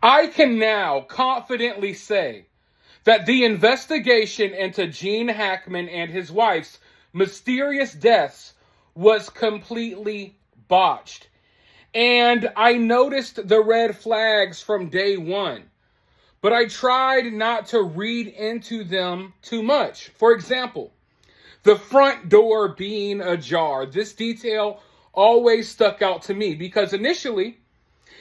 I can now confidently say that the investigation into Gene Hackman and his wife's mysterious deaths was completely botched. And I noticed the red flags from day one, but I tried not to read into them too much. For example, the front door being ajar. This detail always stuck out to me because initially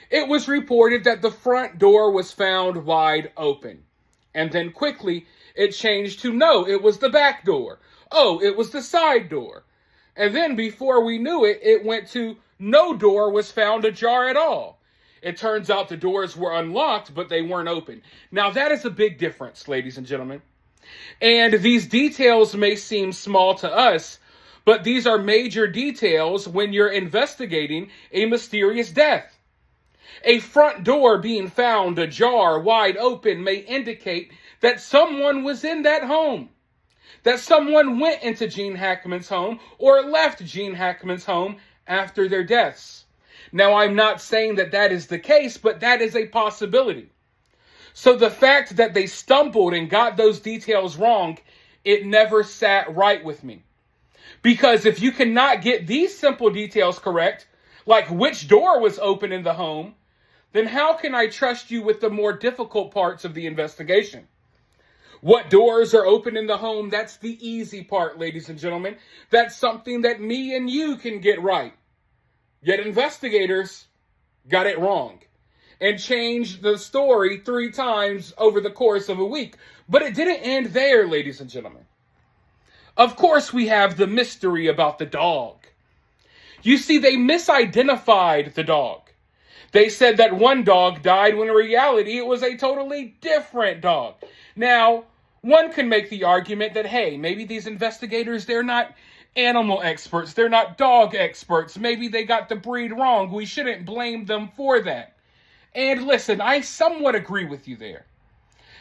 it was reported that the front door was found wide open. And then quickly it changed to no, it was the back door. Oh, it was the side door. And then before we knew it, it went to no door was found ajar at all. It turns out the doors were unlocked, but they weren't open. Now that is a big difference, ladies and gentlemen. And these details may seem small to us, but these are major details when you're investigating a mysterious death. A front door being found ajar wide open may indicate that someone was in that home, that someone went into Gene Hackman's home or left Gene Hackman's home after their deaths. Now, I'm not saying that that is the case, but that is a possibility. So the fact that they stumbled and got those details wrong, it never sat right with me. Because if you cannot get these simple details correct, like which door was open in the home, then how can I trust you with the more difficult parts of the investigation? What doors are open in the home? That's the easy part, ladies and gentlemen. That's something that me and you can get right. Yet investigators got it wrong and changed the story 3 times over the course of a week. But it didn't end there, ladies and gentlemen. Of course, we have the mystery about the dog. You see, they misidentified the dog. They said that one dog died when in reality it was a totally different dog. Now, one can make the argument that, hey, maybe these investigators, they're not animal experts. They're not dog experts. Maybe they got the breed wrong. We shouldn't blame them for that. And listen, I somewhat agree with you there.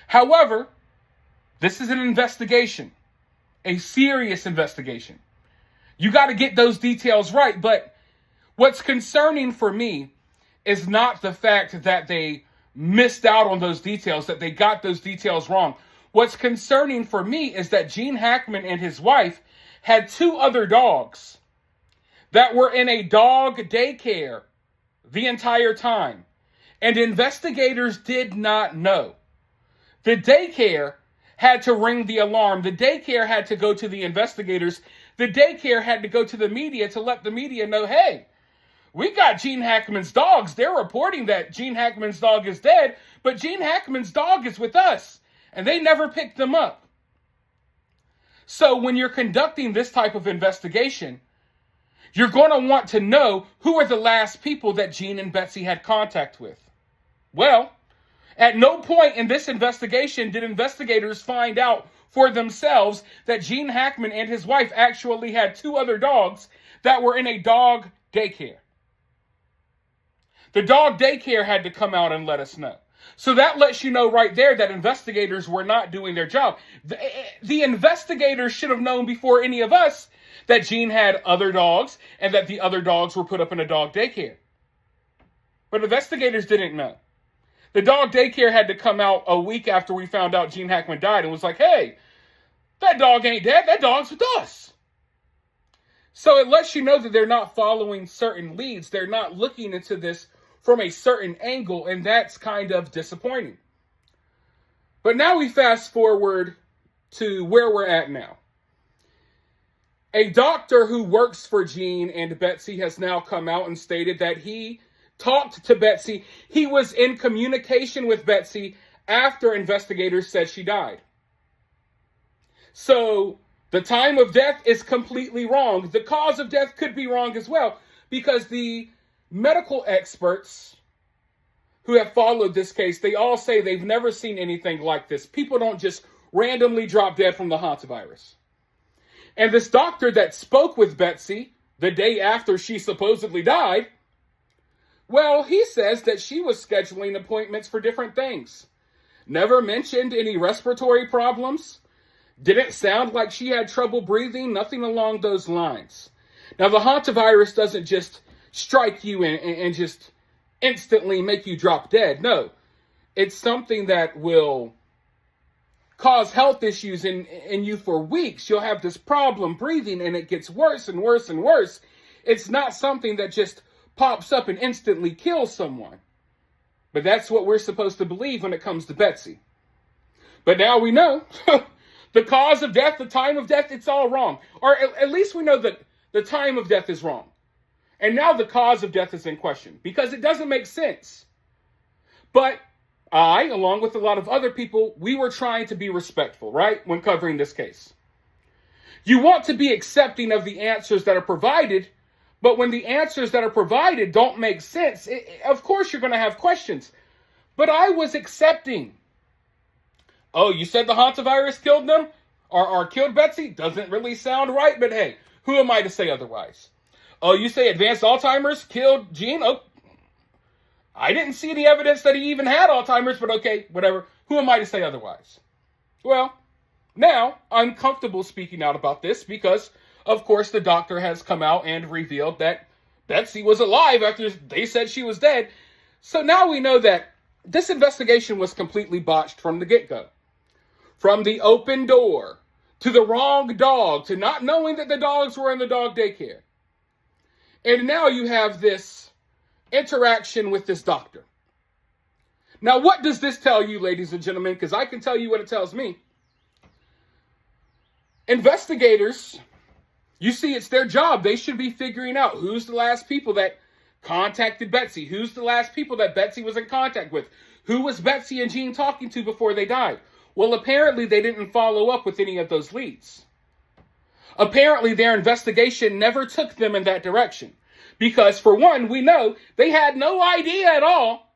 However, this is an investigation, a serious investigation. You got to get those details right. But what's concerning for me is not the fact that they missed out on those details, that they got those details wrong. What's concerning for me is that Gene Hackman and his wife had 2 other dogs that were in a dog daycare the entire time. And investigators did not know. The daycare had to ring the alarm. The daycare had to go to the investigators. The daycare had to go to the media to let the media know, hey, we got Gene Hackman's dogs. They're reporting that Gene Hackman's dog is dead, but Gene Hackman's dog is with us. And they never picked them up. So when you're conducting this type of investigation, you're going to want to know who are the last people that Gene and Betsy had contact with. Well, at no point in this investigation did investigators find out for themselves that Gene Hackman and his wife actually had 2 other dogs that were in a dog daycare. The dog daycare had to come out and let us know. So that lets you know right there that investigators were not doing their job. The investigators should have known before any of us that Gene had other dogs and that the other dogs were put up in a dog daycare. But investigators didn't know. The dog daycare had to come out a week after we found out Gene Hackman died and was like, hey, that dog ain't dead. That dog's with us. So it lets you know that they're not following certain leads. They're not looking into this from a certain angle, and that's kind of disappointing. But now we fast forward to where we're at now. A doctor who works for Gene and Betsy has now come out and stated that he talked to Betsy. He was in communication with Betsy after investigators said she died. So the time of death is completely wrong. The cause of death could be wrong as well, because the medical experts who have followed this case, they all say they've never seen anything like this. People don't just randomly drop dead from the hantavirus. And this doctor that spoke with Betsy the day after she supposedly died, well, he says that she was scheduling appointments for different things. Never mentioned any respiratory problems. Didn't sound like she had trouble breathing. Nothing along those lines. Now, the hantavirus doesn't just strike you and just instantly make you drop dead. No. it's something that will cause health issues in you for weeks. You'll have this problem breathing and it gets worse and worse and worse. It's not something that just pops up and instantly kills someone. But that's what we're supposed to believe when it comes to Betsy. But now we know the cause of death, the time of death, it's all wrong. Or at least we know that the time of death is wrong. And now the cause of death is in question because it doesn't make sense. But I, along with a lot of other people, we were trying to be respectful, right, when covering this case. You want to be accepting of the answers that are provided, but when the answers that are provided don't make sense, of course you're going to have questions. But I was accepting. Oh, you said the hantavirus killed them? Or killed Betsy? Doesn't really sound right, but hey, who am I to say otherwise? Oh, you say advanced Alzheimer's killed Gene? Oh, I didn't see any evidence that he even had Alzheimer's, but okay, whatever. Who am I to say otherwise? Well, now I'm comfortable speaking out about this because, of course, the doctor has come out and revealed that Betsy was alive after they said she was dead. So now we know that this investigation was completely botched from the get-go. From the open door, to the wrong dog, to not knowing that the dogs were in the dog daycare. And now you have this interaction with this doctor. Now, what does this tell you, ladies and gentlemen? Because I can tell you what it tells me. Investigators, you see, it's their job. They should be figuring out who's the last people that contacted Betsy. Who's the last people that Betsy was in contact with? Who was Betsy and Gene talking to before they died? Well, apparently they didn't follow up with any of those leads. Apparently their investigation never took them in that direction. Because for one, we know they had no idea at all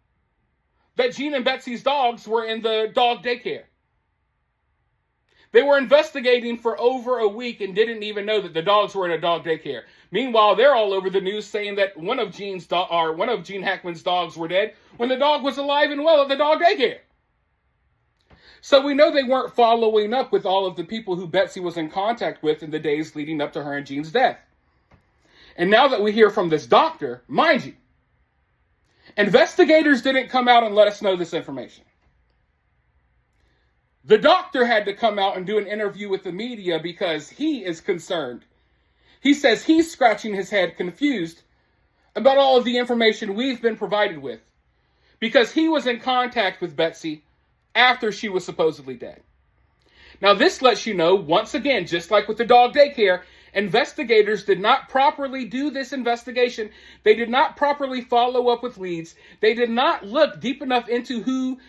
that Gene and Betsy's dogs were in the dog daycare. They were investigating for over a week and didn't even know that the dogs were in a dog daycare. Meanwhile, they're all over the news saying that one of Gene Hackman's dogs were dead when the dog was alive and well at the dog daycare. So we know they weren't following up with all of the people who Betsy was in contact with in the days leading up to her and Gene's death. And now that we hear from this doctor, mind you, investigators didn't come out and let us know this information. The doctor had to come out and do an interview with the media because he is concerned. He says he's scratching his head confused about all of the information we've been provided with because he was in contact with Betsy after she was supposedly dead. Now this lets you know, once again, just like with the dog daycare, investigators did not properly do this investigation. They did not properly follow up with leads. They did not look deep enough into who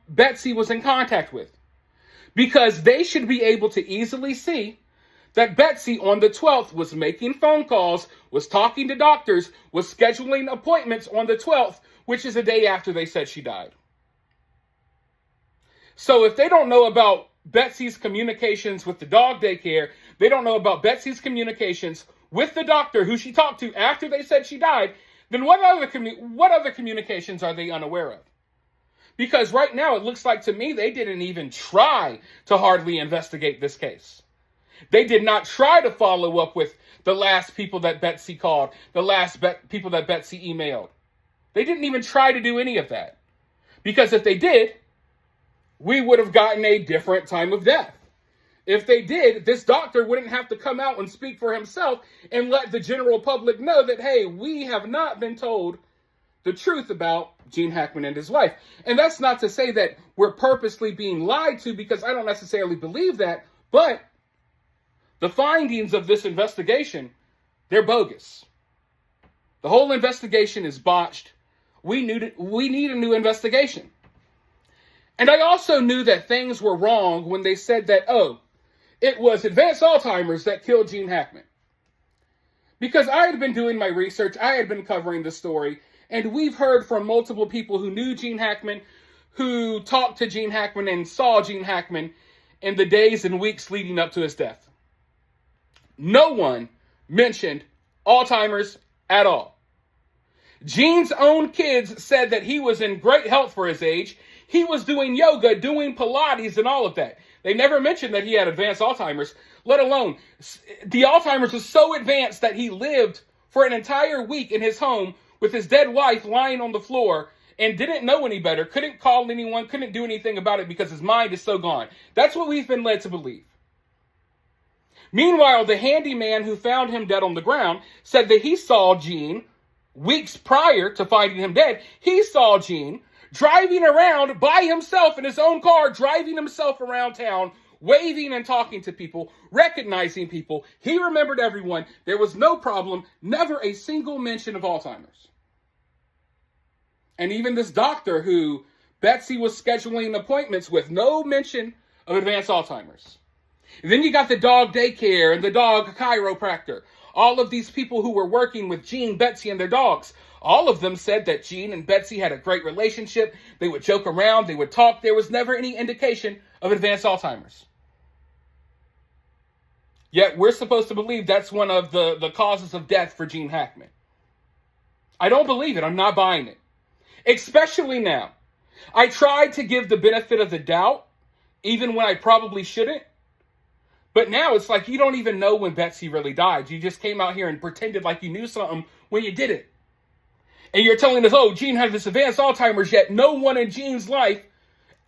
Betsy was in contact with. Because they should be able to easily see that Betsy on the 12th was making phone calls, was talking to doctors, was scheduling appointments on the 12th, which is a day after they said she died. So if they don't know about Betsy's communications with the dog daycare, they don't know about Betsy's communications with the doctor who she talked to after they said she died, then what other communications are they unaware of? Because right now it looks like to me they didn't even try to hardly investigate this case. They did not try to follow up with the last people that Betsy called, the last people that Betsy emailed. They didn't even try to do any of that. Because if they did, we would have gotten a different time of death. If they did, this doctor wouldn't have to come out and speak for himself and let the general public know that, hey, we have not been told the truth about Gene Hackman and his wife. And that's not to say that we're purposely being lied to, because I don't necessarily believe that, but the findings of this investigation, they're bogus. The whole investigation is botched. We need a new investigation. And I also knew that things were wrong when they said that, oh, it was advanced Alzheimer's that killed Gene Hackman. Because I had been doing my research, I had been covering the story, and we've heard from multiple people who knew Gene Hackman, who talked to Gene Hackman and saw Gene Hackman in the days and weeks leading up to his death. No one mentioned Alzheimer's at all. Gene's own kids said that he was in great health for his age. He was doing yoga, doing Pilates, and all of that. They never mentioned that he had advanced Alzheimer's, let alone the Alzheimer's was so advanced that he lived for an entire week in his home with his dead wife lying on the floor and didn't know any better, couldn't call anyone, couldn't do anything about it because his mind is so gone. That's what we've been led to believe. Meanwhile, the handyman who found him dead on the ground said that he saw Gene weeks prior to finding him dead. He saw Gene driving around by himself in his own car, driving himself around town, waving and talking to people, recognizing people. He remembered everyone. There was no problem, never a single mention of Alzheimer's. And even this doctor who Betsy was scheduling appointments with, no mention of advanced Alzheimer's. And then you got the dog daycare and the dog chiropractor. All of these people who were working with Gene, Betsy, and their dogs. All of them said that Gene and Betsy had a great relationship. They would joke around. They would talk. There was never any indication of advanced Alzheimer's. Yet we're supposed to believe that's one of the causes of death for Gene Hackman. I don't believe it. I'm not buying it. Especially now. I tried to give the benefit of the doubt, even when I probably shouldn't. But now it's like you don't even know when Betsy really died. You just came out here and pretended like you knew something when you didn't. And you're telling us, oh, Gene had this advanced Alzheimer's, yet no one in Gene's life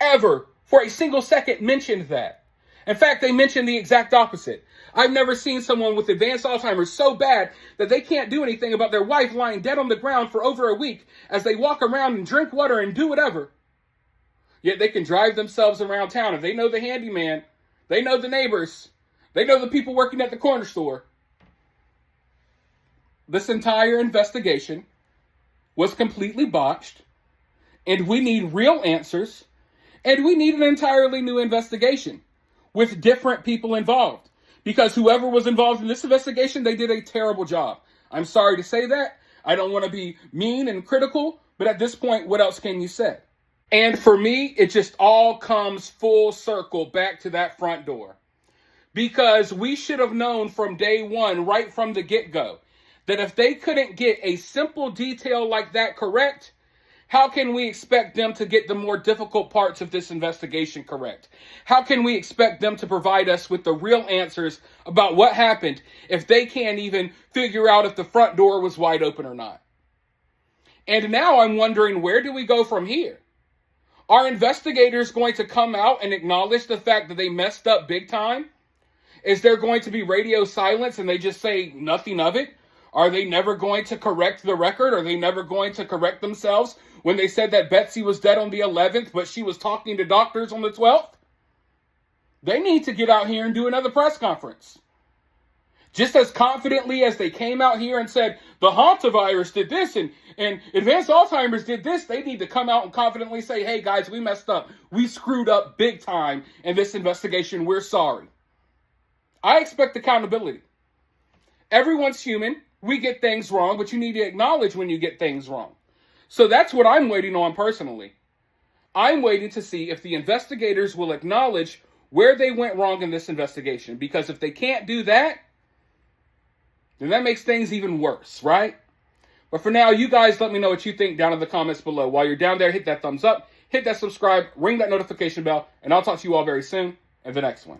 ever, for a single second, mentioned that. In fact, they mentioned the exact opposite. I've never seen someone with advanced Alzheimer's so bad that they can't do anything about their wife lying dead on the ground for over a week as they walk around and drink water and do whatever. Yet they can drive themselves around town. If they know the handyman, they know the neighbors, they know the people working at the corner store. This entire investigation was completely botched, and we need real answers, and we need an entirely new investigation with different people involved. Because whoever was involved in this investigation, they did a terrible job. I'm sorry to say that. I don't want to be mean and critical, but at this point, what else can you say? And for me, it just all comes full circle back to that front door. Because we should have known from day one, right from the get-go, that if they couldn't get a simple detail like that correct, how can we expect them to get the more difficult parts of this investigation correct? How can we expect them to provide us with the real answers about what happened if they can't even figure out if the front door was wide open or not? And now I'm wondering, where do we go from here? Are investigators going to come out and acknowledge the fact that they messed up big time? Is there going to be radio silence and they just say nothing of it? Are they never going to correct the record? Are they never going to correct themselves when they said that Betsy was dead on the 11th, but she was talking to doctors on the 12th? They need to get out here and do another press conference. Just as confidently as they came out here and said, the hantavirus did this and advanced Alzheimer's did this, they need to come out and confidently say, hey guys, we messed up. We screwed up big time in this investigation. We're sorry. I expect accountability. Everyone's human. We get things wrong, but you need to acknowledge when you get things wrong. So that's what I'm waiting on personally. I'm waiting to see if the investigators will acknowledge where they went wrong in this investigation. Because if they can't do that, then that makes things even worse, right? But for now, you guys let me know what you think down in the comments below. While you're down there, hit that thumbs up, hit that subscribe, ring that notification bell, and I'll talk to you all very soon in the next one.